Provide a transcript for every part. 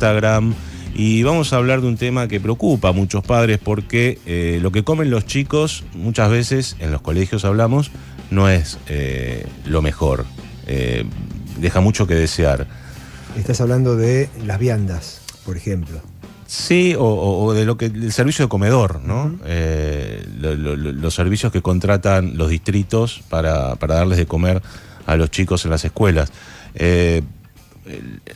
Instagram. Y vamos a hablar de un tema que preocupa a muchos padres porque lo que comen los chicos, muchas veces en los colegios hablamos, no es lo mejor. Deja mucho que desear. Estás hablando de las viandas, por ejemplo. Sí, o de el servicio de comedor, ¿no? Los servicios que contratan los distritos para darles de comer a los chicos en las escuelas.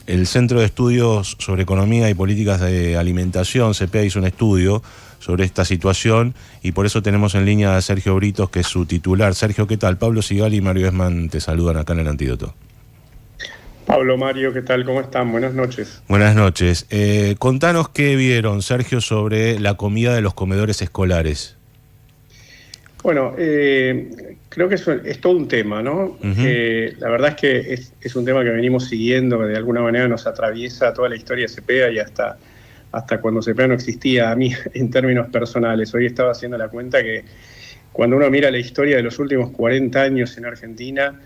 El Centro de Estudios sobre Economía y Políticas de Alimentación, CEPEA, hizo un estudio sobre esta situación y por eso tenemos en línea a Sergio Britos, que es su titular. Sergio, ¿qué tal? Pablo Sigali y Mario Esman te saludan acá en El Antídoto. Pablo, Mario, ¿qué tal? ¿Cómo están? Buenas noches. Buenas noches. Contanos qué vieron, Sergio, sobre la comida de los comedores escolares. Bueno, creo que es todo un tema, ¿no? La verdad es que es un tema que venimos siguiendo, que de alguna manera nos atraviesa toda la historia de CEPEA y hasta cuando CEPEA no existía, a mí en términos personales. Hoy estaba haciendo la cuenta que cuando uno mira la historia de los últimos 40 años en Argentina,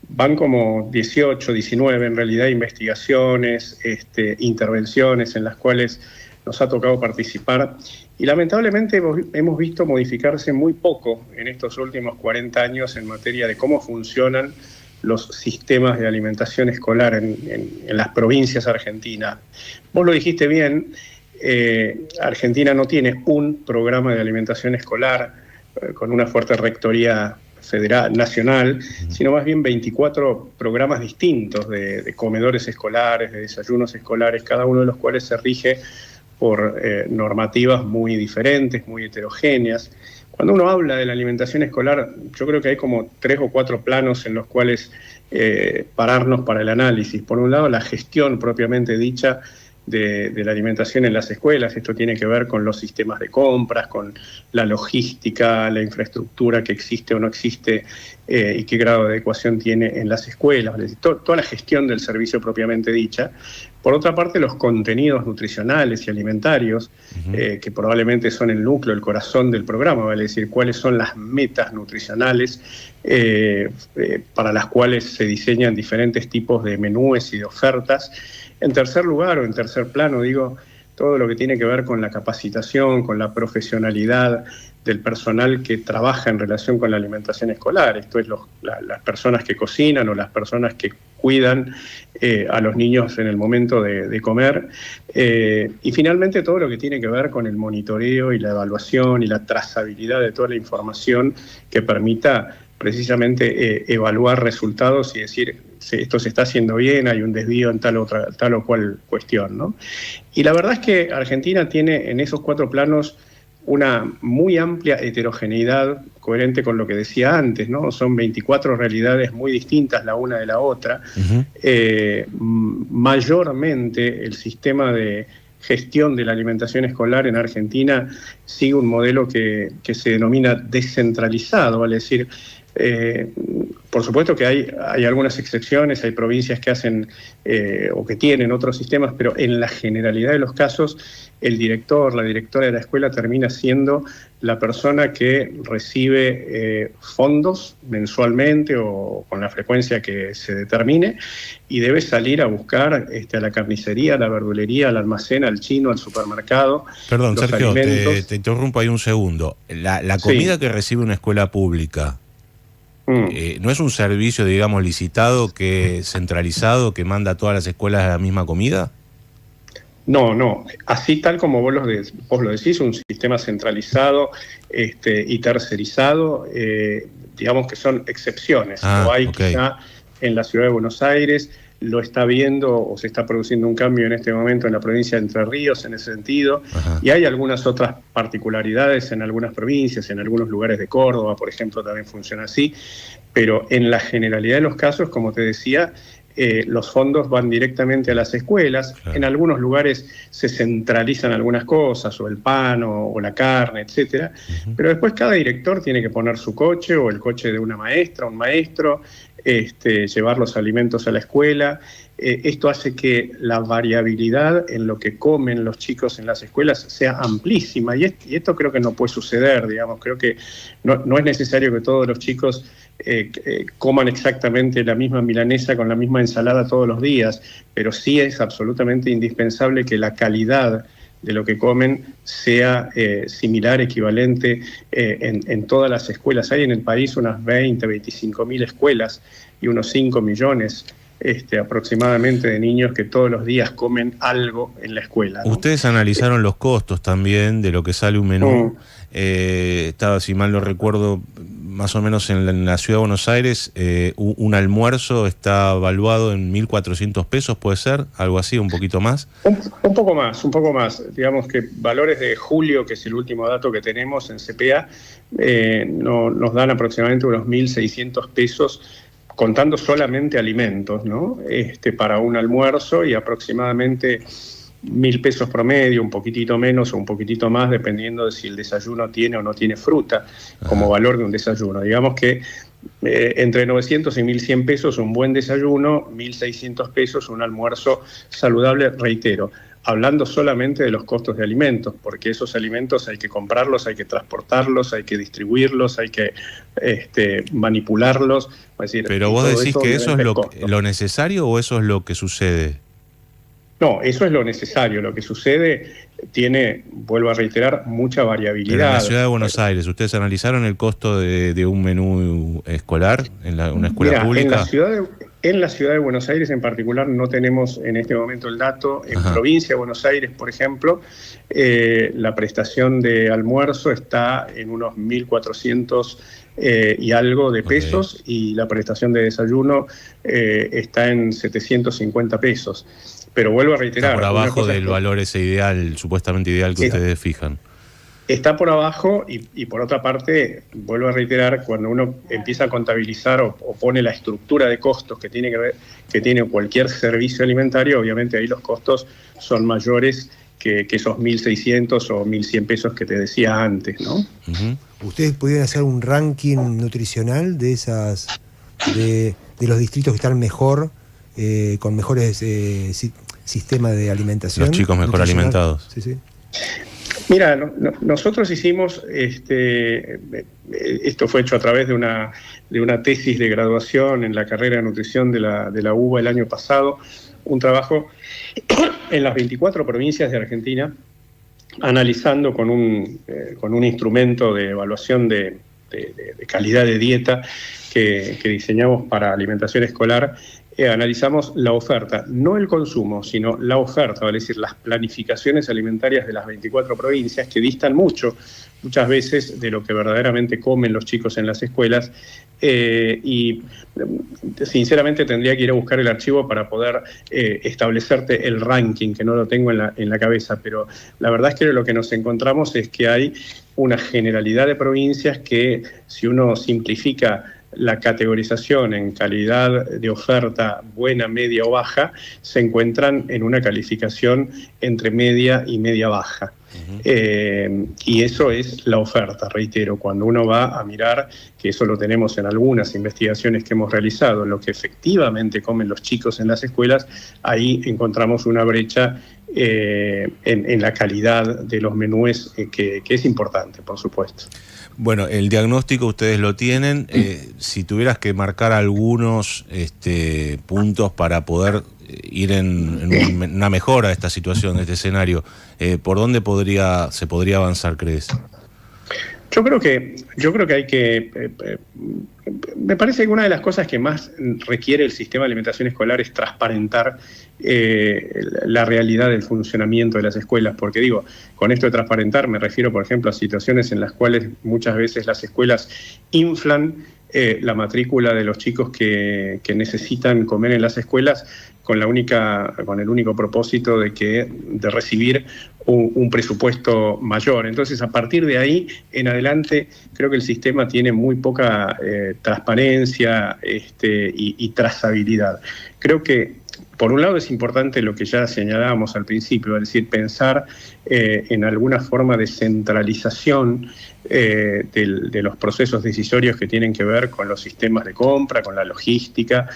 van como 18, 19 en realidad investigaciones, intervenciones en las cuales nos ha tocado participar y lamentablemente hemos visto modificarse muy poco en estos últimos 40 años en materia de cómo funcionan los sistemas de alimentación escolar en las provincias argentinas. Vos lo dijiste bien, Argentina no tiene un programa de alimentación escolar con una fuerte rectoría federal, nacional, sino más bien 24 programas distintos de comedores escolares, de desayunos escolares, cada uno de los cuales se rige por normativas muy diferentes, muy heterogéneas. Cuando uno habla de la alimentación escolar, yo creo que hay como 3 o 4 planos en los cuales pararnos para el análisis. Por un lado, la gestión propiamente dicha de la alimentación en las escuelas. Esto tiene que ver con los sistemas de compras, con la logística, la infraestructura que existe o no existe y qué grado de adecuación tiene en las escuelas. Es decir, toda la gestión del servicio propiamente dicha. Por otra parte, los contenidos nutricionales y alimentarios, que probablemente son el núcleo, el corazón del programa, vale decir, cuáles son las metas nutricionales para las cuales se diseñan diferentes tipos de menúes y de ofertas. En tercer lugar, o en tercer plano, digo, todo lo que tiene que ver con la capacitación, con la profesionalidad del personal que trabaja en relación con la alimentación escolar. Esto es las personas que cocinan o las personas que cuidan a los niños en el momento de comer. Y finalmente todo lo que tiene que ver con el monitoreo y la evaluación y la trazabilidad de toda la información que permita precisamente evaluar resultados y decir, esto se está haciendo bien, hay un desvío en tal o cual cuestión, ¿no? Y la verdad es que Argentina tiene en esos 4 planos una muy amplia heterogeneidad, coherente con lo que decía antes, ¿no? Son 24 realidades muy distintas la una de la otra. Mayormente el sistema de gestión de la alimentación escolar en Argentina sigue un modelo que se denomina descentralizado, vale decir, por supuesto que hay algunas excepciones, hay provincias que hacen o que tienen otros sistemas, pero en la generalidad de los casos el director, la directora de la escuela termina siendo la persona que recibe fondos mensualmente o con la frecuencia que se determine y debe salir a buscar a la carnicería, a la verdulería, al almacén, al chino, al supermercado. Perdón, Sergio, te interrumpo ahí un segundo. La comida que recibe una escuela pública, ¿no es un servicio, digamos, licitado, centralizado, que manda a todas las escuelas la misma comida? No. Así tal como vos lo decís, un sistema centralizado y tercerizado, digamos que son excepciones. Lo hay quizá en la ciudad de Buenos Aires, lo está viendo o se está produciendo un cambio en este momento en la provincia de Entre Ríos en ese sentido. Y hay algunas otras particularidades en algunas provincias, en algunos lugares de Córdoba, por ejemplo, también funciona así. Pero en la generalidad de los casos, como te decía, los fondos van directamente a las escuelas. Claro. En algunos lugares se centralizan algunas cosas, o el pan o la carne, etcétera. Pero después cada director tiene que poner su coche o el coche de una maestra, un maestro, llevar los alimentos a la escuela. esto hace que la variabilidad en lo que comen los chicos en las escuelas sea amplísima, y esto creo que no puede suceder, digamos. Creo que no es necesario que todos los chicos coman exactamente la misma milanesa con la misma ensalada todos los días, pero sí es absolutamente indispensable que la calidad de lo que comen sea similar, equivalente en todas las escuelas. Hay en el país unas 25.000 escuelas y unos 5 millones aproximadamente de niños que todos los días comen algo en la escuela, ¿no? Ustedes analizaron los costos también de lo que sale un menú. Estaba, si mal no recuerdo, más o menos en la ciudad de Buenos Aires, un almuerzo está valuado en 1.400 pesos, ¿puede ser? Algo así, un poquito más. Un poco más. Digamos que valores de julio, que es el último dato que tenemos en CPA, nos dan aproximadamente unos 1.600 pesos, contando solamente alimentos, ¿no? Para un almuerzo, y aproximadamente 1.000 pesos promedio, un poquitito menos o un poquitito más, dependiendo de si el desayuno tiene o no tiene fruta como valor de un desayuno. Digamos que entre 900 y 1.100 pesos un buen desayuno, 1.600 pesos un almuerzo saludable, reitero, hablando solamente de los costos de alimentos, porque esos alimentos hay que comprarlos, hay que transportarlos, hay que distribuirlos, hay que manipularlos. Es decir, pero vos decís que eso es lo necesario, ¿o eso es lo que sucede? No, eso es lo necesario. Lo que sucede tiene, vuelvo a reiterar, mucha variabilidad. Pero en la ciudad de Buenos Aires, ¿ustedes analizaron el costo de un menú escolar en una escuela pública? En la ciudad de Buenos Aires en particular no tenemos en este momento el dato. En provincia de Buenos Aires, por ejemplo, la prestación de almuerzo está en unos 1.400 y algo de pesos, y la prestación de desayuno está en 750 pesos. Pero vuelvo a reiterar... Está por abajo del valor ese ideal, supuestamente ideal, que ustedes fijan. Está por abajo, y por otra parte, vuelvo a reiterar, cuando uno empieza a contabilizar o pone la estructura de costos que tiene cualquier servicio alimentario, obviamente ahí los costos son mayores que esos 1.600 o 1.100 pesos que te decía antes, ¿no? ¿Ustedes pudieran hacer un ranking nutricional de los distritos que están mejor, con mejores sistemas de alimentación? Los chicos mejor alimentados. Sí. Mira, nosotros hicimos, esto fue hecho a través de una tesis de graduación en la carrera de nutrición de la UBA el año pasado, un trabajo en las 24 provincias de Argentina, analizando con un instrumento de evaluación de calidad de dieta que diseñamos para alimentación escolar. Analizamos la oferta, no el consumo, sino la oferta, vale decir, las planificaciones alimentarias de las 24 provincias, que distan muchas veces de lo que verdaderamente comen los chicos en las escuelas, y sinceramente tendría que ir a buscar el archivo para poder establecerte el ranking, que no lo tengo en la cabeza, pero la verdad es que lo que nos encontramos es que hay una generalidad de provincias que, si uno simplifica la categorización en calidad de oferta buena, media o baja, se encuentran en una calificación entre media y media baja. Y eso es la oferta, reitero, cuando uno va a mirar, que eso lo tenemos en algunas investigaciones que hemos realizado, lo que efectivamente comen los chicos en las escuelas, ahí encontramos una brecha en la calidad de los menúes, que es importante, por supuesto. Bueno, el diagnóstico ustedes lo tienen. Si tuvieras que marcar algunos puntos para poder ir en una mejora de esta situación, de este escenario, ¿por dónde se podría avanzar, crees? Yo creo que hay que... me parece que una de las cosas que más requiere el sistema de alimentación escolar es transparentar la realidad del funcionamiento de las escuelas, porque digo, con esto de transparentar me refiero, por ejemplo, a situaciones en las cuales muchas veces las escuelas inflan la matrícula de los chicos que necesitan comer en las escuelas con el único propósito de recibir un presupuesto mayor. Entonces, a partir de ahí en adelante, creo que el sistema tiene muy poca transparencia y trazabilidad. Creo que, por un lado, es importante lo que ya señalábamos al principio, es decir, pensar en alguna forma de centralización de los procesos decisorios que tienen que ver con los sistemas de compra, con la logística,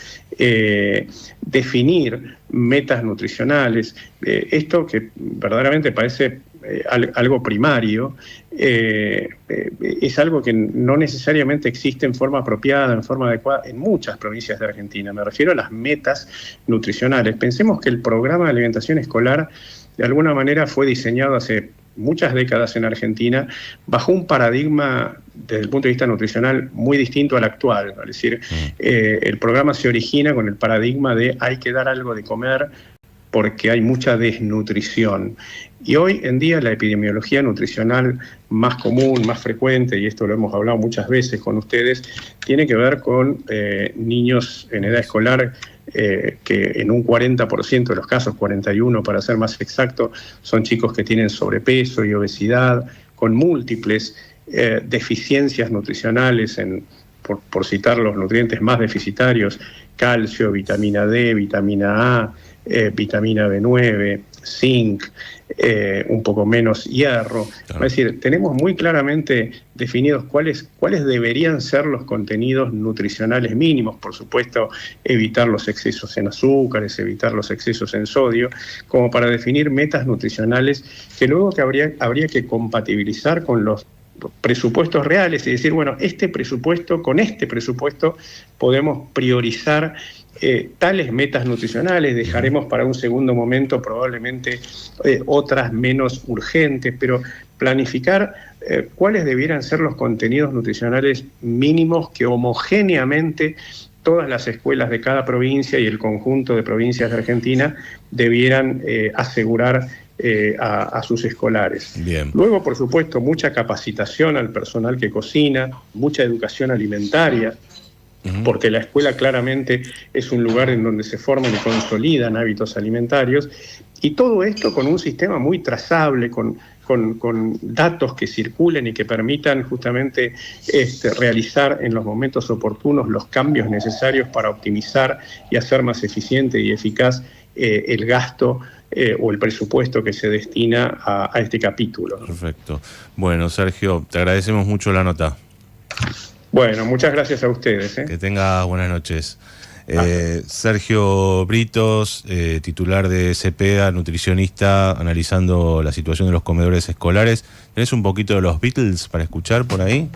definir metas nutricionales. Esto que verdaderamente parece algo primario, es algo que no necesariamente existe en forma apropiada, en forma adecuada, en muchas provincias de Argentina. Me refiero a las metas nutricionales. Pensemos que el programa de alimentación escolar, de alguna manera, fue diseñado hace muchas décadas en Argentina bajo un paradigma desde el punto de vista nutricional muy distinto al actual. Es decir, el programa se origina con el paradigma de hay que dar algo de comer porque hay mucha desnutrición. Y hoy en día la epidemiología nutricional más común, más frecuente, y esto lo hemos hablado muchas veces con ustedes, tiene que ver con niños en edad escolar que en un 40% de los casos, 41% para ser más exacto, son chicos que tienen sobrepeso y obesidad, con múltiples deficiencias nutricionales, por citar los nutrientes más deficitarios: calcio, vitamina D, vitamina A, vitamina B9, zinc, un poco menos hierro. Claro. Es decir, tenemos muy claramente definidos cuáles deberían ser los contenidos nutricionales mínimos. Por supuesto, evitar los excesos en azúcares, evitar los excesos en sodio, como para definir metas nutricionales que luego que habría que compatibilizar con los presupuestos reales y decir, bueno, con este presupuesto podemos priorizar tales metas nutricionales, dejaremos para un segundo momento probablemente otras menos urgentes, pero planificar cuáles debieran ser los contenidos nutricionales mínimos que homogéneamente todas las escuelas de cada provincia y el conjunto de provincias de Argentina debieran asegurar a sus escolares. Bien. Luego, por supuesto, mucha capacitación al personal que cocina, mucha educación alimentaria, porque la escuela claramente es un lugar en donde se forman y consolidan hábitos alimentarios, y todo esto con un sistema muy trazable, con datos que circulen y que permitan justamente realizar en los momentos oportunos los cambios necesarios para optimizar y hacer más eficiente y eficaz el gasto o el presupuesto que se destina a este capítulo. Perfecto. Bueno, Sergio, te agradecemos mucho la nota. Bueno, muchas gracias a ustedes. Que tengas buenas noches. Sergio Britos, titular de CEPEA, nutricionista, analizando la situación de los comedores escolares. ¿Tenés un poquito de los Beatles para escuchar por ahí?